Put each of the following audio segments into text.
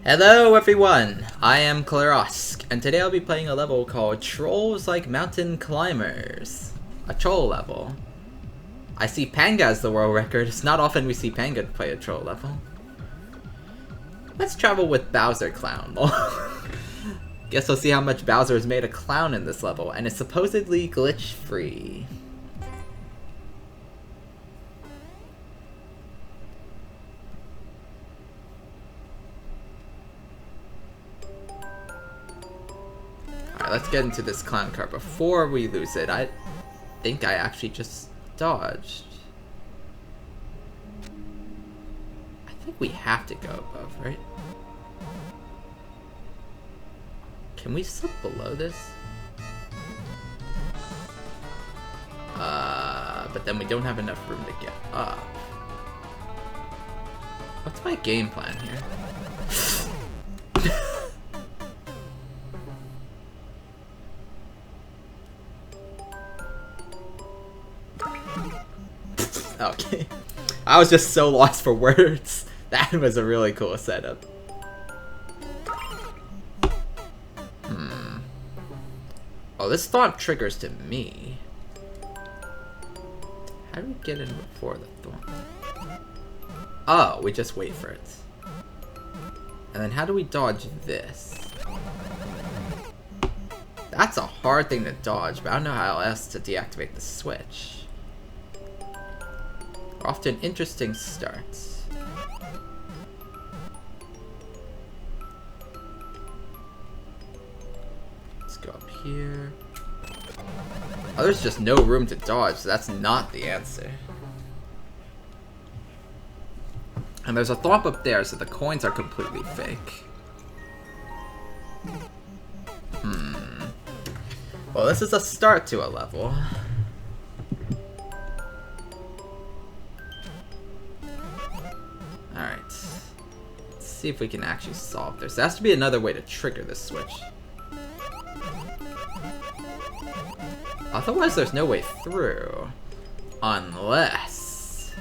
Hello everyone, I am Klarosk, and today I'll be playing a level called Trolls Like Mountain Climbers. A troll level. I see Panga as the world record. It's not often we see Panga play a troll level. Let's travel with Bowser Clown. Guess we'll see how much Bowser has made a clown in this level, and it's supposedly glitch-free. Alright, let's get into this clown car before we lose it. I think I actually just dodged. I think we have to go above, right? Can we slip below this? But then we don't have enough room to get up. What's my game plan here? Okay. I was just so lost for words. That was a really cool setup. Oh, this thought triggers to me. How do we get in before the thorn? Oh, we just wait for it. And then how do we dodge this? That's a hard thing to dodge, but I don't know how else to deactivate the switch. Off to an interesting start. Let's go up here. Oh, there's just no room to dodge, so that's not the answer. And there's a thwomp up there, so the coins are completely fake. Well, this is a start to a level. Alright. Let's see if we can actually solve this. There has to be another way to trigger this switch. Otherwise, there's no way through. Unless...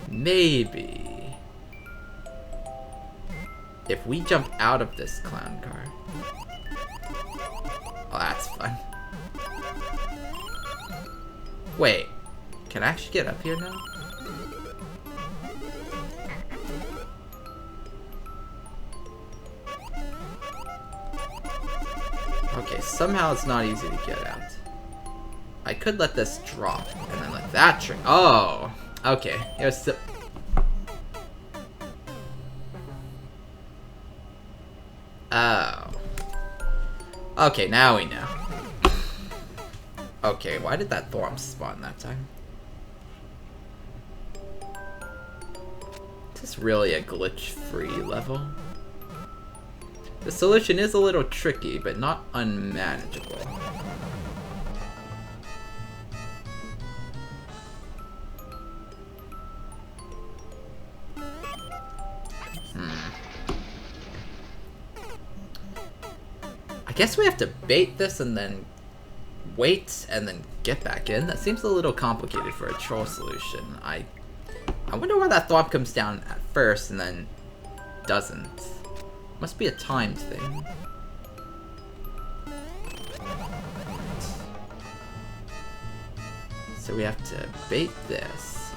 maybe... if we jump out of this clown car. Oh, that's fun. Wait. Can I actually get up here now? Okay, somehow it's not easy to get out. I could let this drop, and then let that trigger. Oh! Okay, here's the... oh. Okay, now we know. Okay, why did that thorn spawn that time? Is this really a glitch-free level? The solution is a little tricky, but not unmanageable. I guess we have to bait this and then wait and then get back in. That seems a little complicated for a troll solution. I wonder why that thwomp comes down at first and then doesn't. Must be a timed thing. So we have to bait this.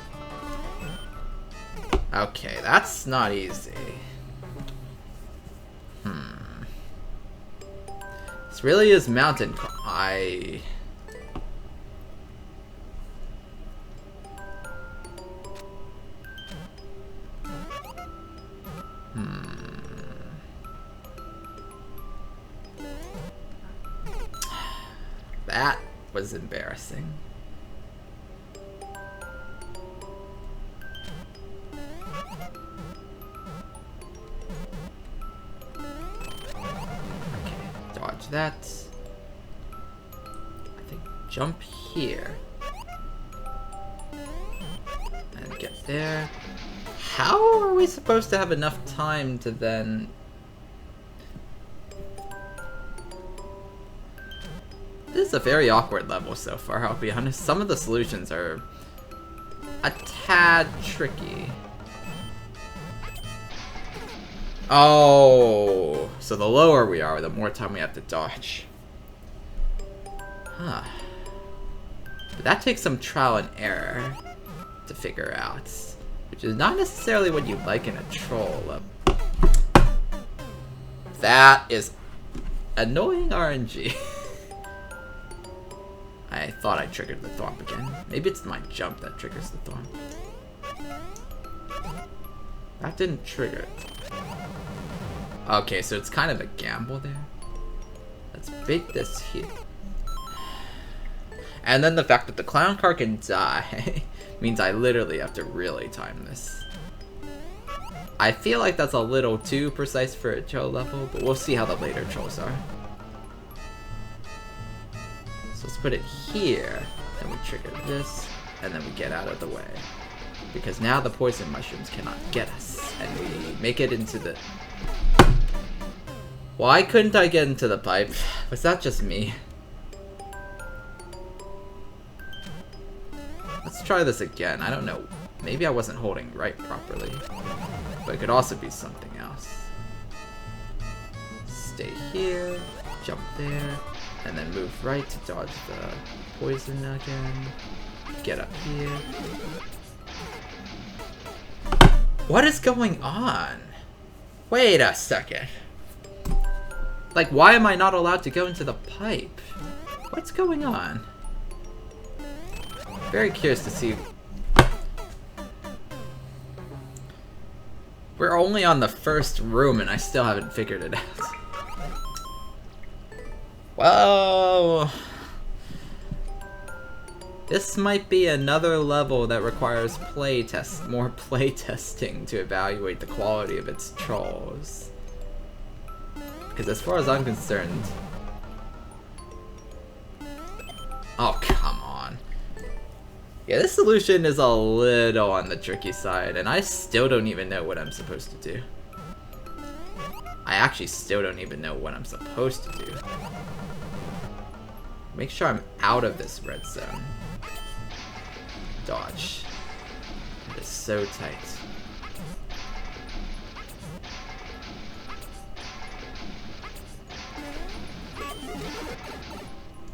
Okay, that's not easy. This really is mountain. That was embarrassing. Okay, dodge that. I think jump here. And get there. How are we supposed to have enough time to then... This is a very awkward level so far, I'll be honest. Some of the solutions are a tad tricky. Oh, so the lower we are, the more time we have to dodge. Huh. But that takes some trial and error to figure out, which is not necessarily what you like in a troll level. That is annoying RNG. I thought I triggered the Thwomp again. Maybe it's my jump that triggers the Thwomp. That didn't trigger it. Okay, so it's kind of a gamble there. Let's bait this here. And then the fact that the clown car can die means I literally have to really time this. I feel like that's a little too precise for a troll level, but we'll see how the later trolls are. So let's put it here, then we trigger this, and then we get out of the way. Because now the poison mushrooms cannot get us, and we make it into the... Why couldn't I get into the pipe? Was that just me? Let's try this again. I don't know. Maybe I wasn't holding right properly. But it could also be something else. Stay here, jump there, and then move right to dodge the poison again. Get up here. What is going on? Wait a second. Like, why am I not allowed to go into the pipe? What's going on? Very curious to see. We're only on the first room and I still haven't figured it out. Well, this might be another level that requires more play testing to evaluate the quality of its trolls. Because as far as I'm concerned... Oh, come on. Yeah, this solution is a little on the tricky side, and I still don't even know what I'm supposed to do. I actually still don't even know what I'm supposed to do. Make sure I'm out of this red zone. Dodge. That is so tight.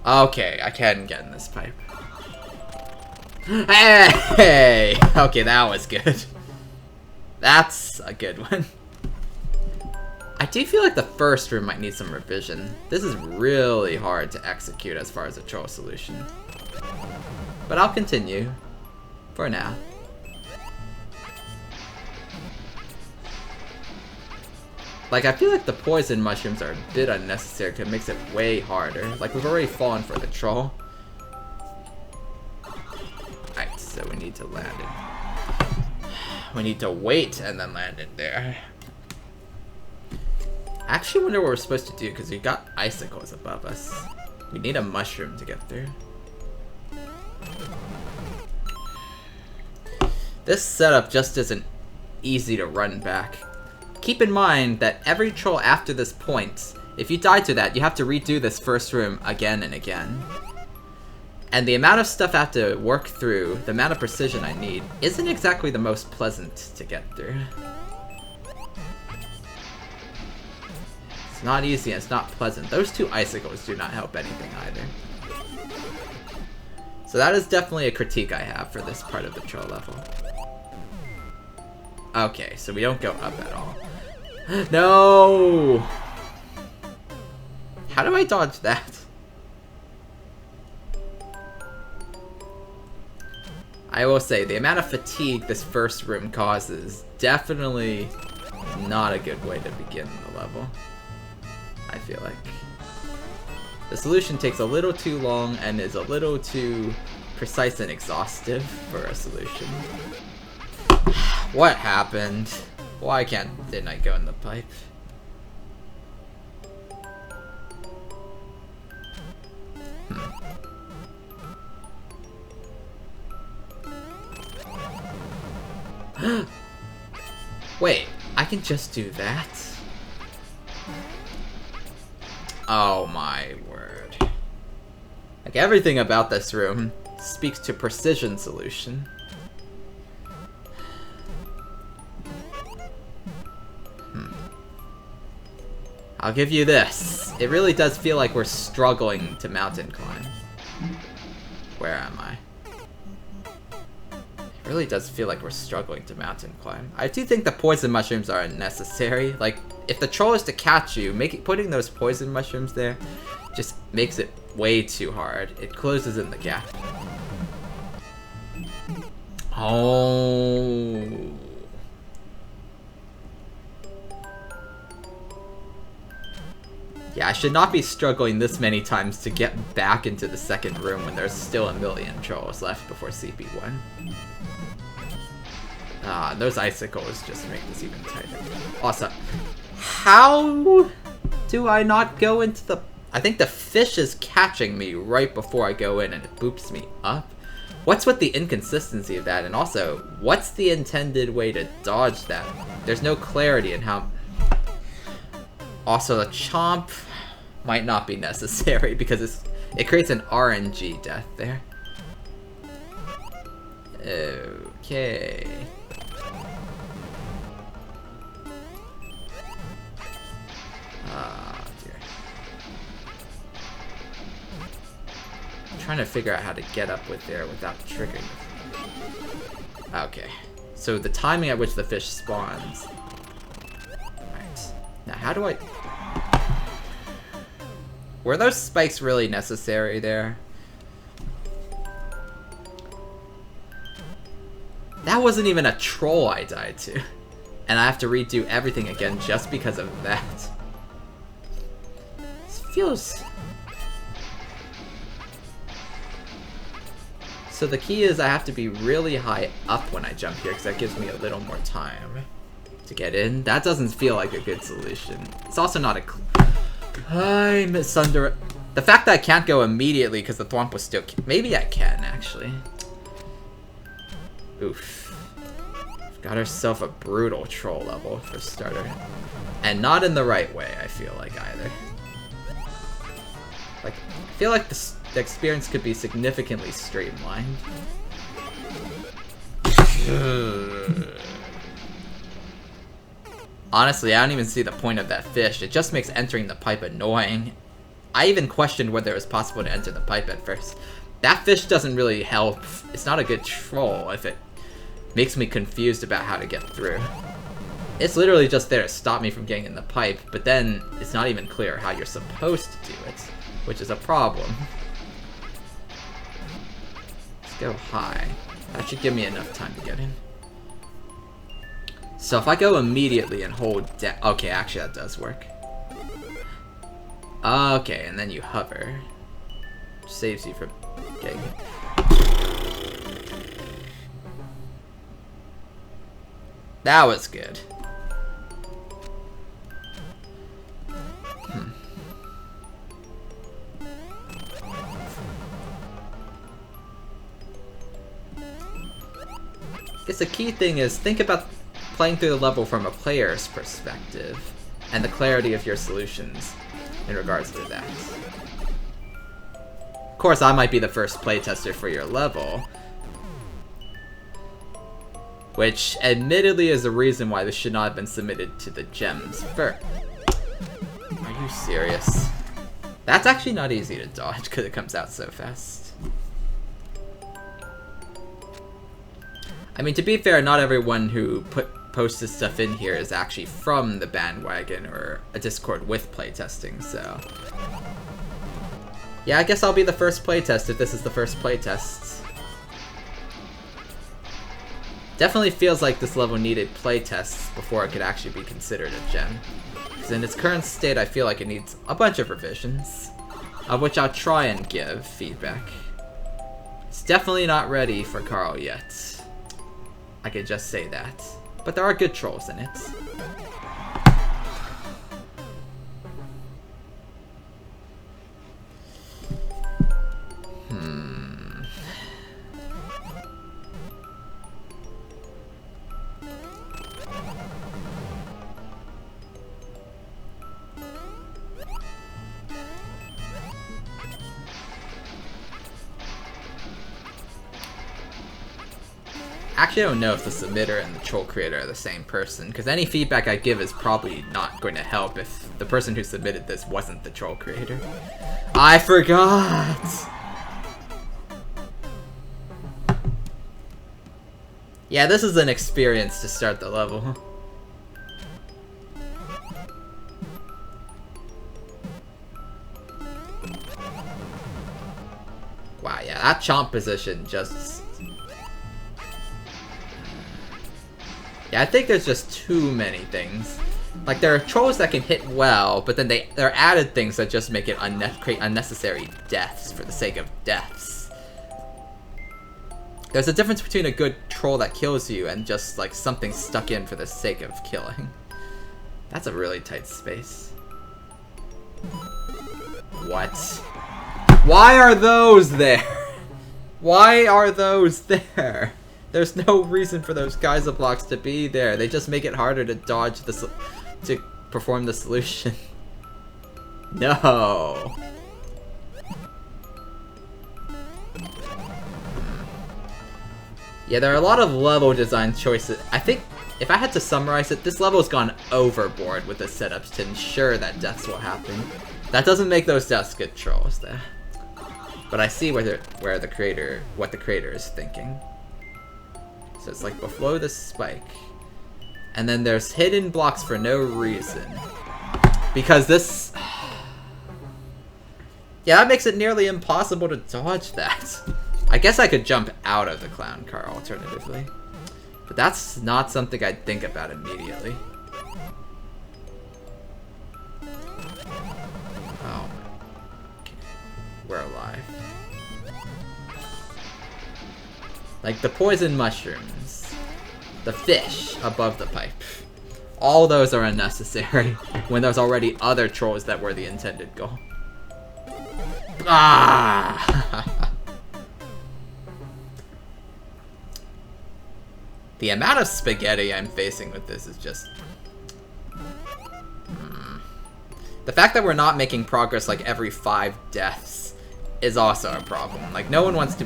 Okay, I can get in this pipe. Hey! Okay, that was good. That's a good one. I do feel like the first room might need some revision. This is really hard to execute as far as a troll solution. But I'll continue. For now. Like, I feel like the poison mushrooms are a bit unnecessary because it makes it way harder. Like, we've already fallen for the troll. Alright, so we need to land it. We need to wait and then land it there. I actually wonder what we're supposed to do because we got icicles above us. We need a mushroom to get through. This setup just isn't easy to run back. Keep in mind that every troll after this point, if you die to that, you have to redo this first room again and again. And the amount of stuff I have to work through, the amount of precision I need, isn't exactly the most pleasant to get through. It's not easy and it's not pleasant. Those two icicles do not help anything either. So that is definitely a critique I have for this part of the troll level. Okay, so we don't go up at all. No! How do I dodge that? I will say, the amount of fatigue this first room causes definitely not a good way to begin the level. I feel like. The solution takes a little too long and is a little too precise and exhaustive for a solution. What happened? Why didn't I go in the pipe? Wait, I can just do that? Oh my word. Like, everything about this room speaks to precision solution. I'll give you this. It really does feel like we're struggling to mountain climb. Where am I? It really does feel like we're struggling to mountain climb. I do think the poison mushrooms are unnecessary. Like, if the troll is to catch you, putting those poison mushrooms there just makes it way too hard. It closes in the gap. Oh. Yeah, I should not be struggling this many times to get back into the second room when there's still a million trolls left before CP1. Ah, those icicles just make this even tighter. Also, how do I not go into the... I think the fish is catching me right before I go in and it boops me up. What's with the inconsistency of that? And also, what's the intended way to dodge that? There's no clarity in how... Also, the chomp might not be necessary because it creates an RNG death there. Okay. Ah, dear. I'm trying to figure out how to get up with there without triggering. Okay. So the timing at which the fish spawns. Alright. Now how do I... Were those spikes really necessary there? That wasn't even a troll I died to. And I have to redo everything again just because of that. This feels... So the key is I have to be really high up when I jump here because that gives me a little more time to get in. That doesn't feel like a good solution. It's also not a... I misunder... The fact that I can't go immediately because the thwomp was still... Maybe I can, actually. Oof. Got herself a brutal troll level for starter. And not in the right way, I feel like, either. Like, I feel like the experience could be significantly streamlined. Honestly, I don't even see the point of that fish. It just makes entering the pipe annoying. I even questioned whether it was possible to enter the pipe at first. That fish doesn't really help. It's not a good troll if it makes me confused about how to get through. It's literally just there to stop me from getting in the pipe, but then it's not even clear how you're supposed to do it, which is a problem. Let's go high. That should give me enough time to get in. So if I go immediately and hold down... Okay, actually that does work. Okay, and then you hover. Which saves you from getting... That was good. I guess the key thing is think about playing through the level from a player's perspective and the clarity of your solutions in regards to that. Of course, I might be the first playtester for your level, which admittedly is the reason why this should not have been submitted to the gems first. Are you serious? That's actually not easy to dodge because it comes out so fast. I mean, to be fair, not everyone who posted stuff in here is actually from the bandwagon or a Discord with playtesting, so... Yeah, I guess I'll be the first playtest if this is the first playtest. Definitely feels like this level needed playtests before it could actually be considered a gem. Because in its current state, I feel like it needs a bunch of revisions, of which I'll try and give feedback. It's definitely not ready for Carl yet. I could just say that. But there are good trolls in it. Actually, I don't know if the submitter and the troll creator are the same person, because any feedback I give is probably not going to help if the person who submitted this wasn't the troll creator. I forgot! Yeah, this is an experience to start the level. Wow, yeah, that chomp position just... Yeah, I think there's just too many things. Like, there are trolls that can hit well, but then there are added things that just make it create unnecessary deaths for the sake of deaths. There's a difference between a good troll that kills you and just, like, something stuck in for the sake of killing. That's a really tight space. What? Why are those there? Why are those there? There's no reason for those Geyser blocks to be there. They just make it harder to dodge to perform the solution. No. Yeah, there are a lot of level design choices. I think, if I had to summarize it, this level's gone overboard with the setups to ensure that deaths will happen. That doesn't make those deaths good trolls, though. But I see what the creator is thinking. So it's like below the spike. And then there's hidden blocks for no reason. Because this... Yeah, that makes it nearly impossible to dodge that. I guess I could jump out of the clown car alternatively. But that's not something I'd think about immediately. Oh. Okay. We're alive. Like the poison mushrooms, the fish above the pipe. All those are unnecessary when there's already other trolls that were the intended goal. Ah! The amount of spaghetti I'm facing with this is just... The fact that we're not making progress like every 5 deaths is also a problem. Like, no one wants to...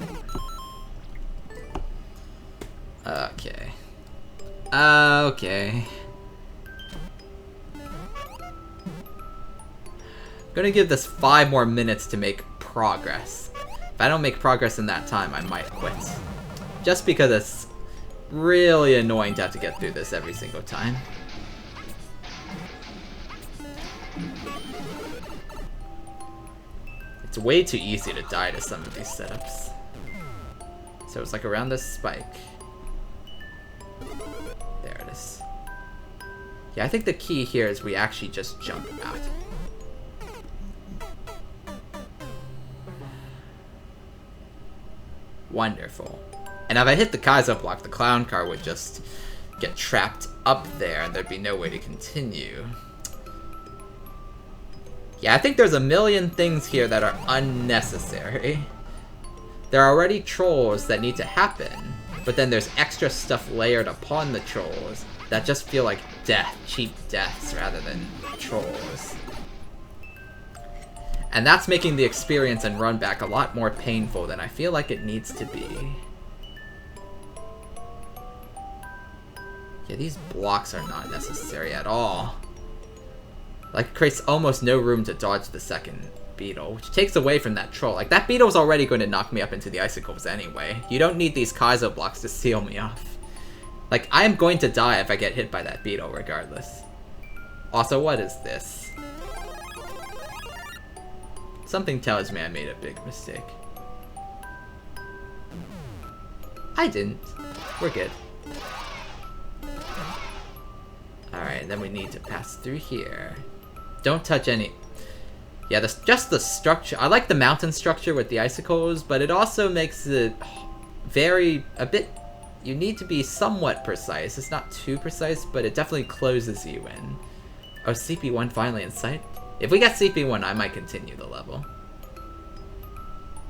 Okay. Okay. I'm gonna give this 5 more minutes to make progress. If I don't make progress in that time, I might quit. Just because it's really annoying to have to get through this every single time. It's way too easy to die to some of these setups. So it's like around this spike. There it is. Yeah, I think the key here is we actually just jump out. Wonderful. And if I hit the Kaizo block, the clown car would just get trapped up there and there'd be no way to continue. Yeah, I think there's a million things here that are unnecessary. There are already trolls that need to happen, but then there's extra stuff layered upon the trolls that just feel like cheap deaths rather than trolls. And that's making the experience and run back a lot more painful than I feel like it needs to be. Yeah, these blocks are not necessary at all. Like, it creates almost no room to dodge the second beetle, which takes away from that troll. Like, that beetle's already going to knock me up into the icicles anyway. You don't need these Kaizo blocks to seal me off. Like, I am going to die if I get hit by that beetle regardless. Also, what is this? Something tells me I made a big mistake. I didn't. We're good. Alright, then we need to pass through here. Don't touch any... Yeah, just the structure. I like the mountain structure with the icicles, but it also makes it a bit... You need to be somewhat precise. It's not too precise, but it definitely closes you in. Oh, CP1 finally in sight? If we get CP1, I might continue the level.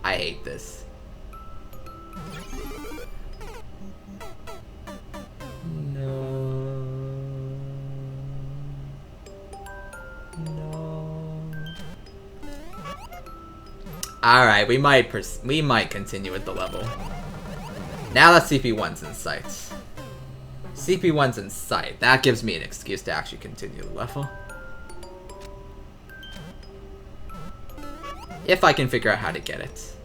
I hate this. Alright, we might continue with the level. Now that CP1's in sight. CP1's in sight. That gives me an excuse to actually continue the level. If I can figure out how to get it.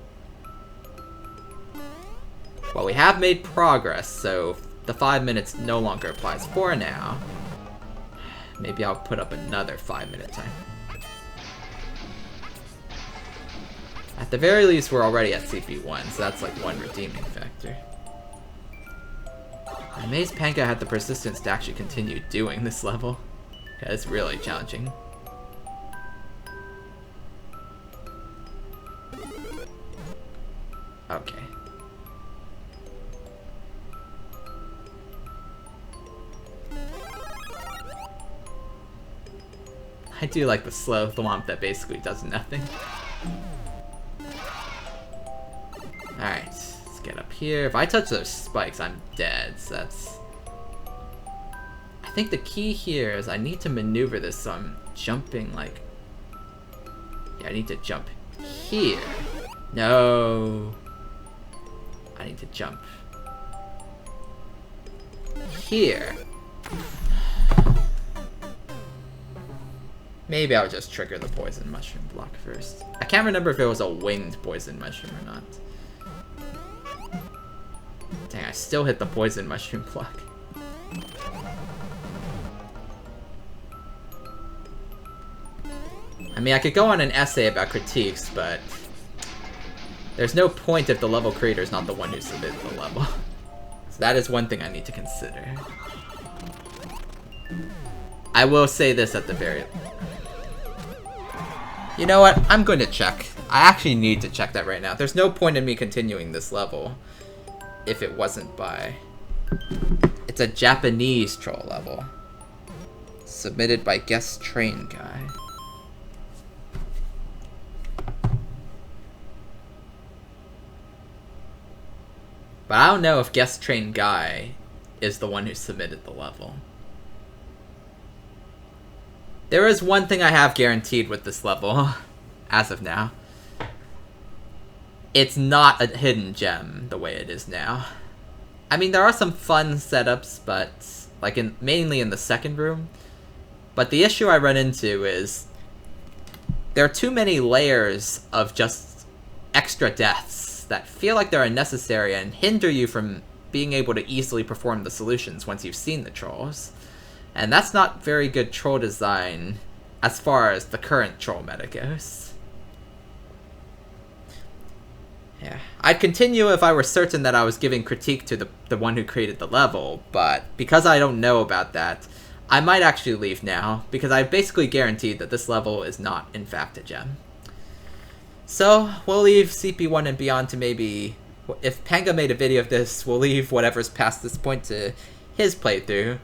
Well, we have made progress, so the 5 minutes no longer applies for now. Maybe I'll put up another 5-minute time. At the very least, we're already at CP1, so that's like one redeeming factor. I'm amazed Panga had the persistence to actually continue doing this level. Yeah, it's really challenging. Okay. I do like the slow thwomp that basically does nothing. Alright, let's get up here. If I touch those spikes, I'm dead, so that's... I think the key here is I need to maneuver this so I'm jumping like... Yeah, I need to jump here. No. I need to jump here. Maybe I'll just trigger the poison mushroom block first. I can't remember if it was a winged poison mushroom or not. Dang, I still hit the poison mushroom block. I mean, I could go on an essay about critiques, but there's no point if the level creator is not the one who submitted the level. So that is one thing I need to consider. I will say this at the very... You know what? I'm going to check. I actually need to check that right now. There's no point in me continuing this level if it wasn't by... It's a Japanese troll level. Submitted by Guest Train Guy. But I don't know if Guest Train Guy is the one who submitted the level. There is one thing I have guaranteed with this level, as of now. It's not a hidden gem the way it is now. I mean, there are some fun setups, but like mainly in the second room. But the issue I run into is there are too many layers of just extra deaths that feel like they're unnecessary and hinder you from being able to easily perform the solutions once you've seen the trolls. And that's not very good troll design as far as the current troll meta goes. Yeah, I'd continue if I were certain that I was giving critique to the one who created the level, but because I don't know about that, I might actually leave now, because I've basically guaranteed that this level is not, in fact, a gem. So, we'll leave CP1 and beyond to maybe... If Panga made a video of this, we'll leave whatever's past this point to his playthrough.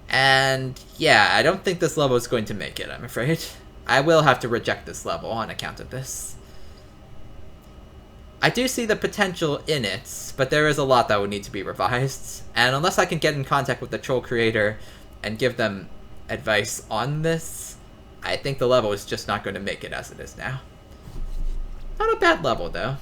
And yeah, I don't think this level is going to make it, I'm afraid. I will have to reject this level on account of this. I do see the potential in it, but there is a lot that would need to be revised. And unless I can get in contact with the troll creator and give them advice on this, I think the level is just not going to make it as it is now. Not a bad level, though.